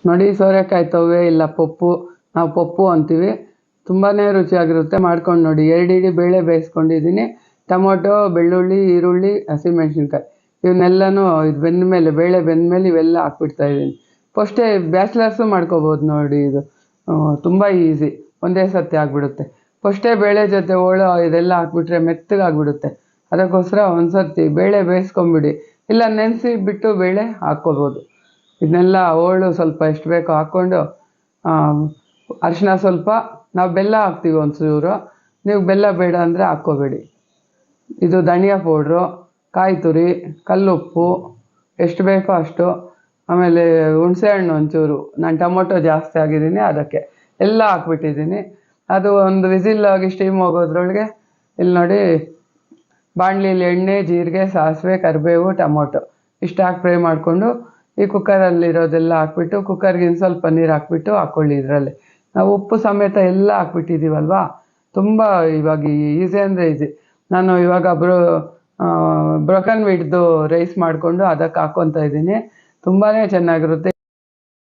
ನೋಡಿ, ಸೋರೆಕಾಯಿ ತವ್ವೆ ಇಲ್ಲ ಪಪ್ಪು, ನಾವು ಪಪ್ಪು ಅಂತೀವಿ. ತುಂಬಾ ರುಚಿಯಾಗಿರುತ್ತೆ, ಮಾಡ್ಕೊಂಡು ನೋಡಿ. 2 ಇಡೀ ಬೇಳೆ ಬೇಯಿಸ್ಕೊಂಡಿದ್ದೀನಿ. ಟೊಮೊಟೊ, ಬೆಳ್ಳುಳ್ಳಿ, ಈರುಳ್ಳಿ, ಹಸಿಮೆಣ್ಸಿನ್ಕಾಯಿ ಇವನ್ನೆಲ್ಲನೂ ಇದು ಬೆಂದಮೇಲೆ, ಬೇಳೆ ಬೆಂದಮೇಲೆ ಇವೆಲ್ಲ ಹಾಕ್ಬಿಡ್ತಾಯಿದ್ದೀನಿ. ಫಸ್ಟೇ ಬ್ಯಾಚ್ಲರ್ಸು ಮಾಡ್ಕೋಬೋದು ನೋಡಿ. ಇದು ತುಂಬ ಈಸಿ, ಒಂದೇ ಸತಿ ಆಗಿಬಿಡುತ್ತೆ. ಫಸ್ಟೇ ಬೇಳೆ ಜೊತೆ ಹೋಳು ಇದೆಲ್ಲ ಹಾಕ್ಬಿಟ್ರೆ ಮೆತ್ತಗಾಗ್ಬಿಡುತ್ತೆ. ಅದಕ್ಕೋಸ್ಕರ ಒಂದು ಸರ್ತಿ ಬೇಳೆ ಬೇಯಿಸ್ಕೊಂಬಿಡಿ, ಇಲ್ಲ ನೆನೆಸಿ ಬಿಟ್ಟು ಬೇಳೆ ಹಾಕ್ಕೋಬೋದು. ಇದನ್ನೆಲ್ಲ ಹೋಳು ಸ್ವಲ್ಪ ಎಷ್ಟು ಬೇಕೋ ಹಾಕ್ಕೊಂಡು, ಅರಿಶಿನ ಸ್ವಲ್ಪ, ನಾವು ಬೆಲ್ಲ ಹಾಕ್ತೀವಿ ಒಂಚೂರು, ನೀವು ಬೆಲ್ಲ ಬೇಡ ಅಂದರೆ ಹಾಕ್ಕೋಬೇಡಿ. ಇದು ಧನಿಯಾ ಪೌಡ್ರು, ಕಾಯಿ ತುರಿ, ಕಲ್ಲುಪ್ಪು ಎಷ್ಟು ಬೇಕೋ ಅಷ್ಟು, ಆಮೇಲೆ ಹುಣಸೆಹಣ್ಣು ಒಂಚೂರು. ನಾನು ಟೊಮೊಟೊ ಜಾಸ್ತಿ ಆಗಿದ್ದೀನಿ ಅದಕ್ಕೆ ಎಲ್ಲ ಹಾಕ್ಬಿಟ್ಟಿದ್ದೀನಿ. ಅದು ಒಂದು ವಿಸಿಲ್ ಆಗಿ ಸ್ಟೀಮ್ ಹೋಗೋದ್ರೊಳಗೆ ಇಲ್ಲಿ ನೋಡಿ, ಬಾಣಲಿಲಿ ಎಣ್ಣೆ, ಜೀರಿಗೆ, ಸಾಸಿವೆ, ಕರಿಬೇವು, ಟೊಮೊಟೊ ಇಷ್ಟು ಹಾಕಿ ಫ್ರೈ ಮಾಡಿಕೊಂಡು ಈ ಕುಕ್ಕರಲ್ಲಿರೋದೆಲ್ಲ ಹಾಕ್ಬಿಟ್ಟು, ಕುಕ್ಕರ್ಗೆ ಇನ್ನು ಸ್ವಲ್ಪ ನೀರು ಹಾಕ್ಬಿಟ್ಟು ಹಾಕ್ಕೊಳ್ಳಿ. ಇದರಲ್ಲಿ ನಾವು ಉಪ್ಪು ಸಮೇತ ಎಲ್ಲ ಹಾಕ್ಬಿಟ್ಟಿದ್ದೀವಲ್ವಾ, ತುಂಬ ಇವಾಗ ಈಸಿ ಅಂದರೆ ಈಸಿ. ನಾನು ಇವಾಗ ಬ್ರೋಕನ್ ವಿಡ್ದು ರೈಸ್ ಮಾಡಿಕೊಂಡು ಅದಕ್ಕೆ ಹಾಕ್ಕೊತಾ ಇದ್ದೀನಿ. ತುಂಬಾ ಚೆನ್ನಾಗಿರುತ್ತೆ.